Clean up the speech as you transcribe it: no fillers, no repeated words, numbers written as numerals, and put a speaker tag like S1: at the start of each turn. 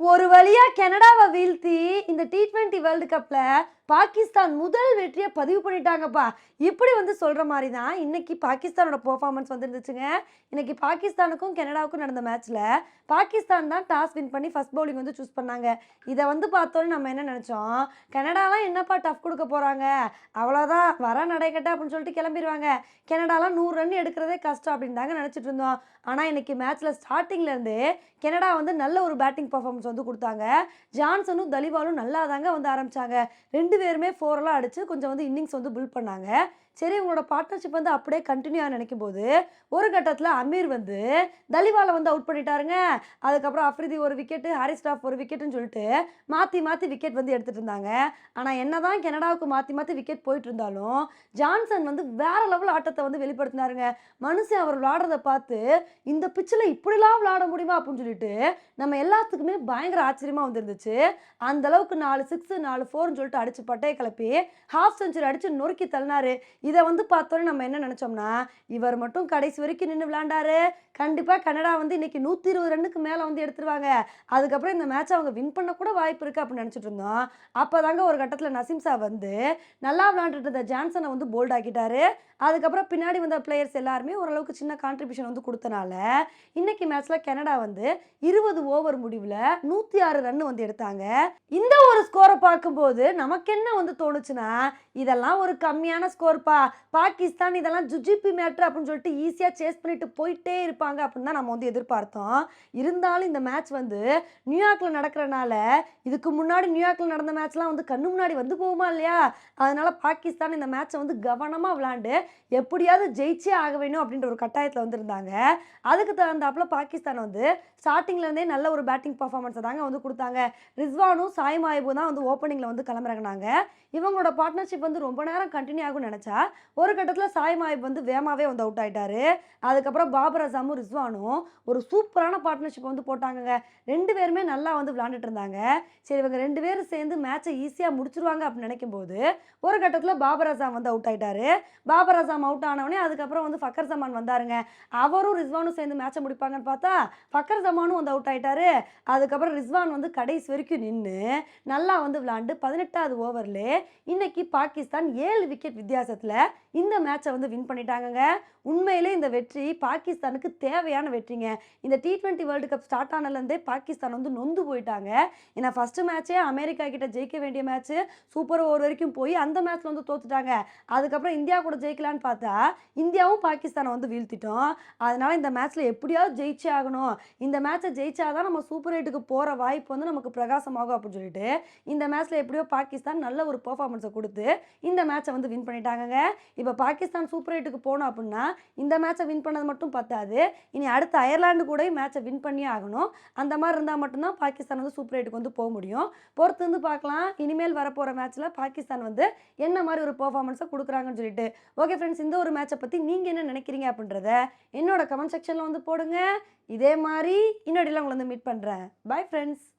S1: ஒரு வழியா கனடாவை வீழ்த்தி இந்த T20 வேர்ல்டு கப்ல பாகிஸ்தான் முதல் வெற்றியை பதிவு பண்ணிட்டாங்கப்பா. இப்படி சொல்ற மாதிரி தான் இன்னைக்கு பாகிஸ்தானோட பெர்ஃபார்மன்ஸ் வந்துருந்துச்சுங்க. இன்னைக்கு பாகிஸ்தானுக்கும் கனடாவுக்கும் நடந்த மேட்ச்ல பாகிஸ்தான் தான் டாஸ் வின் பண்ணி ஃபர்ஸ்ட் பவுலிங் சூஸ் பண்ணாங்க. இதை பார்த்தோன்னே நம்ம என்ன நினைச்சோம், கனடாலாம் என்னப்பா டஃப் கொடுக்க போறாங்க, அவ்வளோதான் வர நடைக்கட்ட அப்படின்னு சொல்லிட்டு கிளம்பிடுவாங்க, கனடாலாம் 100 ரன் எடுக்கிறதே கஷ்டம் அப்படின்னு தாங்க நினச்சிட்டு இருந்தோம். ஆனால் இன்னைக்கு மேட்ச்ல ஸ்டார்டிங்ல இருந்து கனடா நல்ல ஒரு பேட்டிங் பர்ஃபார்மன்ஸ் கொடுத்தாங்க. ஜான்சனும் தலிவாலும் நல்லா தாங்க ஆரம்பிச்சாங்க. ரெண்டு பேருமே 4 எல்லாம் அடிச்சு கொஞ்சம் இன்னிங்ஸ் பில்ட் பண்ணாங்க. சரி, உங்களோட பார்ட்னர்ஷிப் அப்படியே கண்டினியூ நினைக்கும் போது ஒரு கட்டத்தில் அமீர் தலிவாலை அவுட் பண்ணிட்டாருங்க. அதுக்கப்புறம் அஃப்ரிதி ஒரு விக்கெட்டு, ஹாரிஸ் ராஃப் ஒரு விக்கெட்டுன்னு சொல்லிட்டு மாற்றி மாற்றி விக்கெட் எடுத்துட்டு இருந்தாங்க. ஆனால் என்னதான் கனடாவுக்கு மாற்றி மாற்றி விக்கெட் போயிட்டு இருந்தாலும் ஜான்சன் வேற லெவல் ஆட்டத்தை வெளிப்படுத்தினாருங்க. மனுஷன் அவர் விளாடுறதை பார்த்து இந்த பிச்சில் இப்படிலாம் விளாட முடியுமா அப்படின்னு சொல்லிட்டு நம்ம எல்லாத்துக்குமே பயங்கர ஆச்சரியமா வந்துருந்துச்சு. அந்த அளவுக்கு 4 6 4 4ன்னு சொல்லிட்டு அடிச்சு பட்டையை கிளப்பி ஹாஃப் செஞ்சுரி அடிச்சு நொறுக்கி தள்ளினாரு. இதை பார்த்தோன்னே நம்ம என்ன நினைச்சோம்னா, இவர் மட்டும் கடைசி வரைக்கும் நின்று விளையாண்டாரு, கண்டிப்பாக கனடா இன்னைக்கு 120 ரன்னுக்கு மேலே எடுத்துருவாங்க, அதுக்கப்புறம் இந்த மேட்ச் அவங்க வின் பண்ண கூட வாய்ப்பு இருக்குது அப்படின்னு நினச்சிட்டு இருந்தோம். அப்போ தாங்க ஒரு கட்டத்தில் நசீம் ஷா நல்லா விளையாண்டுட்டு இருந்த ஜான்சனை போல்ட் ஆக்கிட்டாரு. அதுக்கப்புறம் பின்னாடி வந்த பிளேயர்ஸ் எல்லாருமே ஓரளவுக்கு சின்ன கான்ட்ரிபியூஷன் கொடுத்தனால இன்னைக்கு மேட்ச்ல கனடா 20 ஓவர் முடிவில் 106 ரன் எடுத்தாங்க. இந்த ஒரு ஸ்கோரை பார்க்கும்போது நமக்கு என்ன தோணுச்சுன்னா, இதெல்லாம் ஒரு கம்மியான ஸ்கோர்ப்பா, பாகிஸ்தான் இதெல்லாம் ஜுஜிபி மேட்ரு அப்படின்னு சொல்லிட்டு ஈஸியாக சேஸ் பண்ணிட்டு போயிட்டே இருப்பாங்க அப்படின்னு தான் நம்ம எதிர்பார்த்தோம். இருந்தாலும் இந்த மேட்ச் நியூயார்க்கில் நடக்கிறனால, இதுக்கு முன்னாடி நியூயார்க்கில் நடந்த மேட்ச்லாம் கண்ணு முன்னாடி போகுமா இல்லையா, அதனால பாகிஸ்தான் இந்த மேட்சை கவனமாக விளாண்டு எப்படியாவது ஜெயிச்சே ஆக வேணும் அப்படின்ற ஒரு கட்டாயத்தில் வந்திருந்தாங்க. அதுக்கு தகுந்தாப்புல பாகிஸ்தான் ஸ்டார்டிங்ல இருந்தே நல்ல ஒரு பேட்டிங் பர்ஃபார்மன்ஸை தாங்க கொடுத்தாங்க. ரிஸ்வானும் சாய் மாயிபும் தான் ஓப்பனிங்ல களமிறங்கினாங்க. இவங்களோட பார்ட்னர்ஷிப் ரொம்ப நேரம் கண்டினியூ ஆகும்னு நினைச்சா ஒரு கட்டத்தில் சாய் மாயிப் வேகமாகவே அவுட் ஆயிட்டாரு. அதுக்கப்புறம் பாபர் அசாமும் ரிஸ்வானும் ஒரு சூப்பரான பார்ட்னர்ஷிப் போட்டாங்க. ரெண்டு பேருமே நல்லா விளையாண்டுட்டு இருந்தாங்க. சரி, இவங்க ரெண்டு பேரும் சேர்ந்து மேட்சை ஈஸியாக முடிச்சிருவாங்க அப்படின்னு நினைக்கும் போது ஒரு கட்டத்தில் பாபர் அசாம் அவுட் ஆயிட்டாரு. பாபர் அசாம் அவுட் ஆனவனே அதுக்கப்புறம் ஃபக்கர் ஜமான் வந்தாருங்க. அவரும் ரிஸ்வானும் சேர்ந்து மேட்சை முடிப்பாங்கன்னு பார்த்தா ஃபக்கர் ஜமானும் அவுட் ஆயிட்டாரு. அதுக்கப்புறம் ரிஸ்வான் கடைசி வரைக்கும் நின்று நல்லா விளையாண்டு 18வது ஓவர்லே இன்னைக்கு பாகிஸ்தான் 7 விக்கெட் வித்தியாசத்தில் இந்த மேட்சை வின் பண்ணிட்டாங்க. உண்மையிலே இந்த வெற்றி பாகிஸ்தானுக்கு தேவையான வெற்றிங்க. இந்த T20 வேர்ல்டு கப் ஸ்டார்ட் ஆனதுலேருந்தே பாகிஸ்தான் நொந்து போயிட்டாங்க. ஏன்னா ஃபர்ஸ்ட் மேட்சே அமெரிக்கா கிட்ட ஜெயிக்க வேண்டிய மேட்ச் சூப்பர் ஓவர் வரைக்கும் போய் அந்த மேட்ச்ல தோத்துட்டாங்க. அதுக்கப்புறம் இந்தியா கூட ஜெயிக்கலான்னு பார்த்தா இந்தியாவும் பாகிஸ்தானை வீழ்த்திட்டோம். அதனால இந்த மேட்ச்ல எப்படியாவது ஜெயிச்சே ஆகணும், இந்த மேட்சை ஜெயிச்சாதான் நம்ம சூப்பர் 8க்கு போற வாய்ப்பு நமக்கு பிரகாசமாகும் அப்படின்னு சொல்லிட்டு இந்த மேட்ச்ல எப்படியோ பாகிஸ்தான் நல்ல ஒரு பெர்ஃபார்மன்ஸை கொடுத்து இந்த மேட்சை வின் பண்ணிட்டாங்க. இப்போ பாகிஸ்தான் சூப்பர் 8க்கு போகணும் அப்படின்னா இந்த மேட்சை வின் பண்ணது மட்டும் பத்தாது, இனி அடுத்த அயர்லாந்து கூட மேட்சை வின் பண்ணியே ஆகணும். அந்த மாதிரி இருந்தால் மட்டும்தான் பாகிஸ்தான் சூப்பர் 8க்கு போக முடியும். பொறுத்து பார்க்கலாம் இனிமேல் வரப்போகிற மேட்ச்சில் பாகிஸ்தான் என்ன மாதிரி ஒரு பெர்ஃபார்மன்ஸை கொடுக்குறாங்கன்னு சொல்லிட்டு. ஓகே ஃப்ரெண்ட்ஸ், இந்த ஒரு மேட்சை பற்றி நீங்கள் என்ன நினைக்கிறீங்க அப்படின்றத என்னோட கமெண்ட் செக்ஷனில் போடுங்க. இதே மாதிரி இன்னொடியில் உங்களை மீட் பண்ணுறேன். Bye friends.